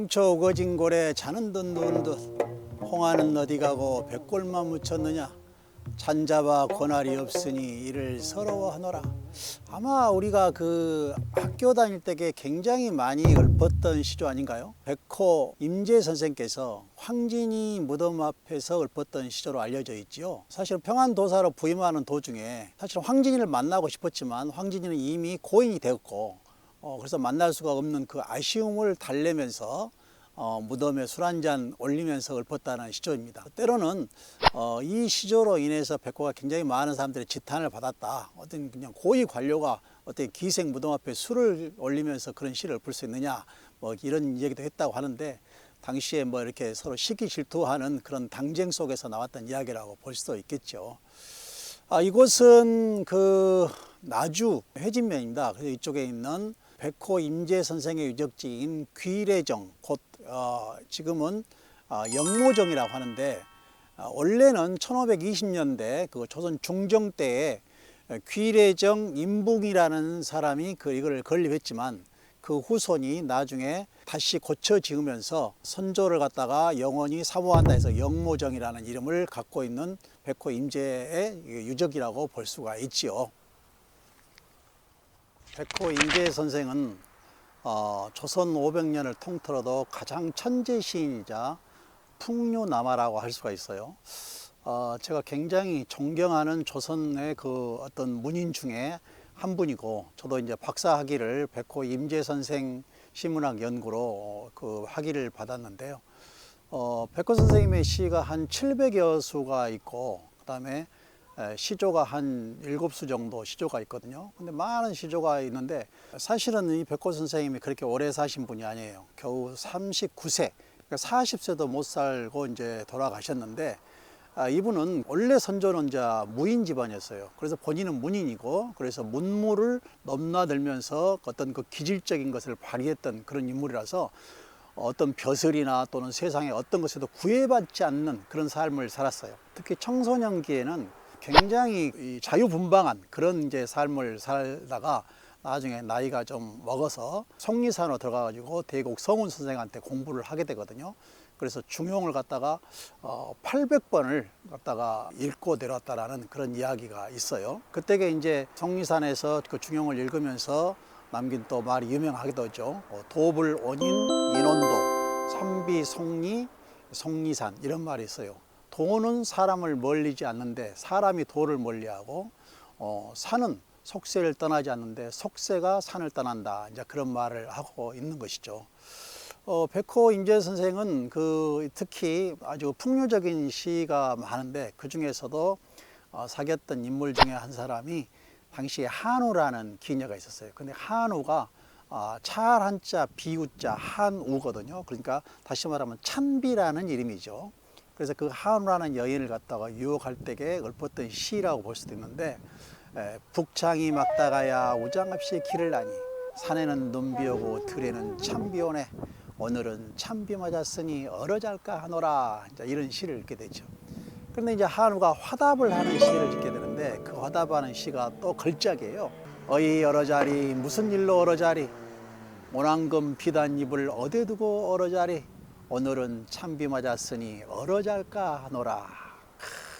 상처 우거진 고래 자는 듯 누운 듯 홍하는 어디 가고 백골만 묻혔느냐 잔잡아 권한이 없으니 이를 서러워하노라. 아마 우리가 그 학교 다닐 때에 굉장히 많이 읊었던 시조 아닌가요? 백호 임재 선생께서 황진이 무덤 앞에서 읊었던 시조로 알려져 있지요. 사실 평안도사로 부임하는 도중에 사실 황진이를 만나고 싶었지만 황진이는 이미 고인이 되었고 그래서 만날 수가 없는 그 아쉬움을 달래면서 무덤에 술 한잔 올리면서 읊었다는 시조입니다. 때로는 이 시조로 인해서 백호가 굉장히 많은 사람들의 지탄을 받았다. 어떤 그냥 고위 관료가 어떤 기생 무덤 앞에 술을 올리면서 그런 시를 읊을 수 있느냐, 뭐 이런 얘기도 했다고 하는데 당시에 뭐 이렇게 서로 시기 질투하는 그런 당쟁 속에서 나왔던 이야기라고 볼 수도 있겠죠. 이곳은 그 나주 회진면입니다. 그래서 이쪽에 있는 백호 임재 선생의 유적지인 귀래정, 곧 지금은 영모정이라고 하는데 원래는 1520년대 그 조선 중정 때에 귀래정 임붕이라는 사람이 이걸 건립했지만 그 후손이 나중에 다시 고쳐 지으면서 선조를 갖다가 영원히 사모한다 해서 영모정이라는 이름을 갖고 있는 백호 임재의 유적이라고 볼 수가 있지요. 백호 임재 선생은 조선 500년을 통틀어도 가장 천재 시인이자 풍류남아라고 할 수가 있어요. 제가 굉장히 존경하는 조선의 그 어떤 문인 중에 한 분이고, 저도 이제 박사 학위를 백호 임재 선생 시문학 연구로 그 학위를 받았는데요. 백호 선생님의 시가 한 700여 수가 있고, 그 다음에 시조가 한 7수 정도 시조가 있거든요. 근데 많은 시조가 있는데 사실은 이 백호 선생님이 그렇게 오래 사신 분이 아니에요. 겨우 39세, 그러니까 40세도 못 살고 이제 돌아가셨는데 이분은 원래 선조는 이제 무인 집안이었어요. 그래서 본인은 문인이고, 그래서 문무를 넘나들면서 어떤 그 기질적인 것을 발휘했던 그런 인물이라서 어떤 벼슬이나 또는 세상의 어떤 것에도 구애받지 않는 그런 삶을 살았어요. 특히 청소년기에는 굉장히 자유분방한 그런 이제 삶을 살다가 나중에 나이가 좀 먹어서 속리산으로 들어가가지고 대곡 성운 선생한테 공부를 하게 되거든요. 그래서 중용을 갖다가 800번을 갖다가 읽고 내려왔다라는 그런 이야기가 있어요. 그때게 이제 속리산에서 그 중용을 읽으면서 남긴 또 말이 유명하기도 하죠. 도불 원인 인원도 삼비 속리 속리산 이런 말이 있어요. 도는 사람을 멀리지 않는데 사람이 도를 멀리하고 산은 속세를 떠나지 않는데 속세가 산을 떠난다. 이제 그런 말을 하고 있는 것이죠. 백호 임재 선생은 특히 아주 풍류적인 시가 많은데 그 중에서도 사귀었던 인물 중에 한 사람이 당시에 한우라는 기녀가 있었어요. 근데 한우가 찰 한자 비우자 한우거든요. 그러니까 다시 말하면 찬비라는 이름이죠. 그래서 그 한우라는 여인을 갖다가 유혹할 때에 읊었던 시라고 볼 수도 있는데 북창이 막다가야 우장없이 길을 나니 산에는 눈비 오고 들에는 참비 오네 오늘은 참비 맞았으니 얼어잘까 하노라 이런 시를 읽게 되죠. 그런데 이제 한우가 화답을 하는 시를 짓게 되는데 그 화답하는 시가 또 걸작이에요. 어이 얼어자리 무슨 일로 얼어자리 모난금 비단 잎을 어디 두고 얼어자리 오늘은 참비 맞았으니 얼어잘까 하노라.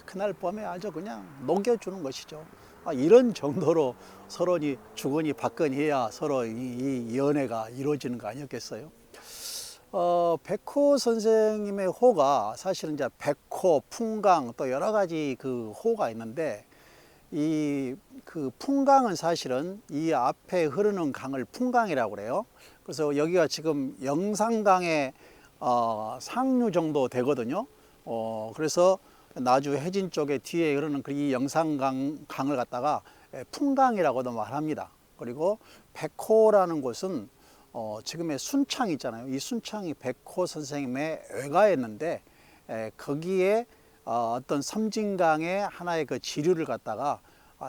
그날 밤에 아주 그냥 녹여주는 것이죠. 이런 정도로 서로니 주거니 받거니 해야 서로 이 연애가 이루어지는 거 아니었겠어요? 백호 선생님의 호가 사실은 이제 백호, 풍강 또 여러 가지 그 호가 있는데 이 그 풍강은 사실은 이 앞에 흐르는 강을 풍강이라고 그래요. 그래서 여기가 지금 영산강의 상류 정도 되거든요. 그래서 나주 해진 쪽에 뒤에 흐르는 이 영산강을 갖다가 풍강이라고도 말합니다. 그리고 백호라는 곳은 지금의 순창 있잖아요. 이 순창이 백호 선생님의 외가였는데 거기에 어떤 섬진강의 하나의 그 지류를 갖다가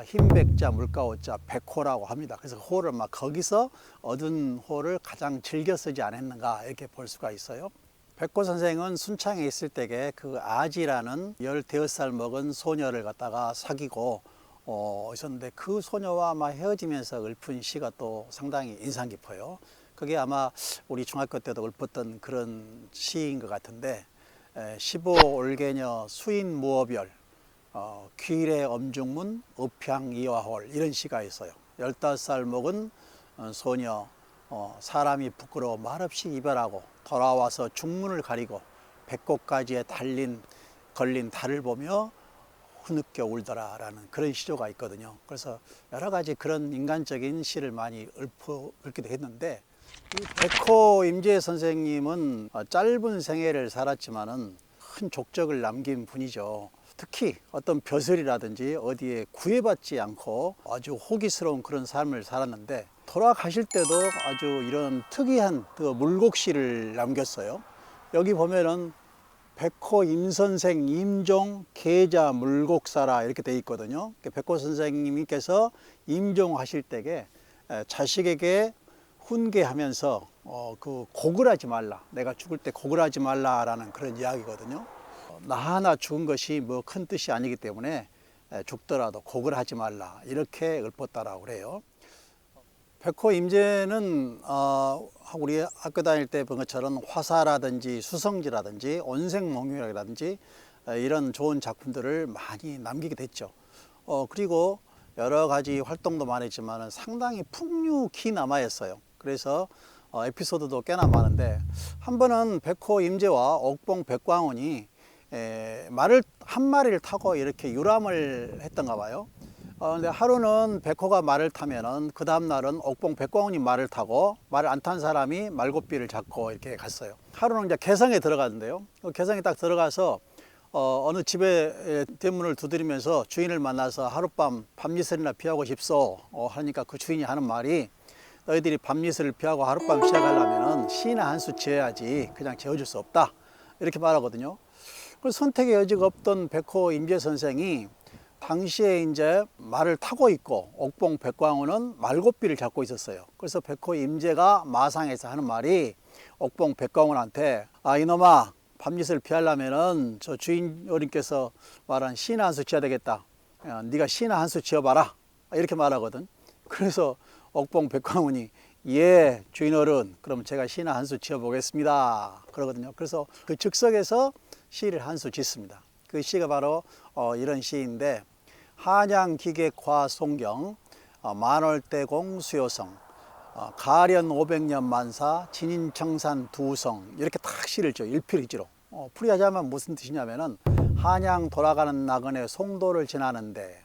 흰백자 물가오자 백호라고 합니다. 그래서 호를 막 거기서 얻은 호를 가장 즐겨 쓰지 않았는가 이렇게 볼 수가 있어요. 백호 선생은 순창에 있을 때에 그 아지라는 15살 먹은 소녀를 갖다가 사귀고 있었는데 그 소녀와 막 헤어지면서 읊은 시가 또 상당히 인상 깊어요. 그게 아마 우리 중학교 때도 읊었던 그런 시인 것 같은데 15올개녀 수인무어별 귀일의 엄중문 읍향이화홀 이런 시가 있어요. 15살 먹은 소녀 사람이 부끄러워 말없이 이별하고 돌아와서 중문을 가리고 배꼽까지에 걸린 달을 보며 흐느껴 울더라라는 그런 시조가 있거든요. 그래서 여러 가지 그런 인간적인 시를 많이 읊기도 했는데 이 백호 임재 선생님은 짧은 생애를 살았지만은 큰 족적을 남긴 분이죠. 특히 어떤 벼슬이라든지 어디에 구애받지 않고 아주 호기스러운 그런 삶을 살았는데 돌아가실 때도 아주 이런 특이한 그 물곡시를 남겼어요. 여기 보면은 백호 임선생 임종 계자 물곡사라 이렇게 돼 있거든요. 백호 선생님께서 임종하실 때에 자식에게 훈계하면서 그 곡을 하지 말라, 내가 죽을 때 곡을 하지 말라라는 그런 이야기거든요. 나 하나 죽은 것이 뭐 큰 뜻이 아니기 때문에 죽더라도 곡을 하지 말라 이렇게 읊었다라고 그래요. 백호 임재는 우리 학교 다닐 때 본 것처럼 화사라든지 수성지라든지 온생몽유라든지 이런 좋은 작품들을 많이 남기게 됐죠. 그리고 여러 가지 활동도 많이 했지만 상당히 풍류기 남아였어요. 그래서 에피소드도 꽤나 많은데 한 번은 백호 임재와 옥봉 백광원이 말을 한 마리를 타고 이렇게 유람을 했던가 봐요. 근데 하루는 백호가 말을 타면은 그 다음 날은 옥봉 백광원이 말을 타고 말을 안 탄 사람이 말고삐를 잡고 이렇게 갔어요. 하루는 이제 개성에 들어갔는데요. 개성에 딱 들어가서 어느 집에 대문을 두드리면서 주인을 만나서 하룻밤 밤이슬이나 피하고 싶소 하니까 그 주인이 하는 말이 너희들이 밤이슬을 피하고 하룻밤 시작하려면은 시나 한 수 지어야지 그냥 지어줄 수 없다 이렇게 말하거든요. 그 선택의 여지가 없던 백호 임재 선생이 당시에 이제 말을 타고 있고 옥봉 백광원은 말고삐를 잡고 있었어요. 그래서 백호 임재가 마상에서 하는 말이 옥봉 백광원한테 이놈아 밤짓을 피하려면은 저 주인 어른께서 말한 시나 한 수 지어야 되겠다. 네가 시나 한 수 지어봐라 이렇게 말하거든. 그래서 옥봉 백광원이 예 주인 어른 그럼 제가 시나 한 수 지어보겠습니다 그러거든요. 그래서 그 즉석에서 시를 한 수 짓습니다. 그 시가 바로 이런 시인데 한양기객화 송경 만월대공 수요성 가련 500년 만사 진인청산 두성 이렇게 딱 시를 죠. 일필이지로 풀이하자면 무슨 뜻이냐면은 한양 돌아가는 나그네 송도를 지나는데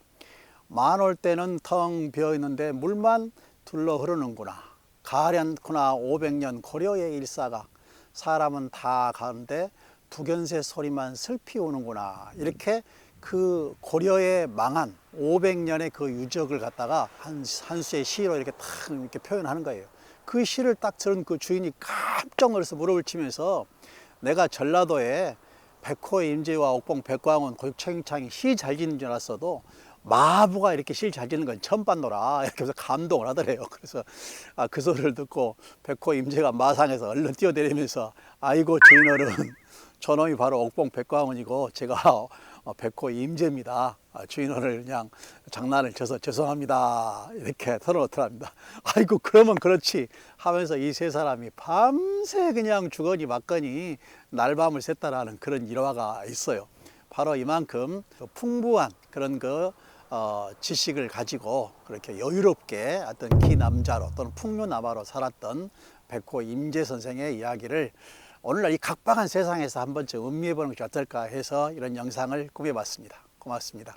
만월대는 텅 비어 있는데 물만 둘러 흐르는구나. 가련구나 500년 고려의 일사가 사람은 다 가는데 두견새 소리만 슬피 오는구나. 이렇게 그 고려의 망한 500년의 그 유적을 갖다가 한 수의 시로 이렇게 탁 이렇게 표현하는 거예요. 그 시를 딱 들은 그 주인이 깜짝 놀라서 무릎을 치면서 내가 전라도에 백호 임재와 옥봉 백광원 골청창이 시 잘 짓는 줄 알았어도 마부가 이렇게 시를 잘 짓는 건 처음 봤노라 이렇게 해서 감동을 하더래요. 그래서 그 소리를 듣고 백호 임재가 마상에서 얼른 뛰어내리면서 아이고 주인 어른 저놈이 바로 옥봉 백광원이고 제가 백호 임재입니다. 주인어를 그냥 장난을 쳐서 죄송합니다. 이렇게 털어놓더랍니다. 아이고 그러면 그렇지 하면서 이 세 사람이 밤새 그냥 주거니 받거니 날밤을 샜다라는 그런 일화가 있어요. 바로 이만큼 풍부한 그런 지식을 가지고 그렇게 여유롭게 어떤 기남자로 또는 풍류남아로 살았던 백호 임재 선생의 이야기를 오늘날 이 각박한 세상에서 한 번쯤 음미해 보는 것이 어떨까 해서 이런 영상을 꾸며봤습니다. 고맙습니다.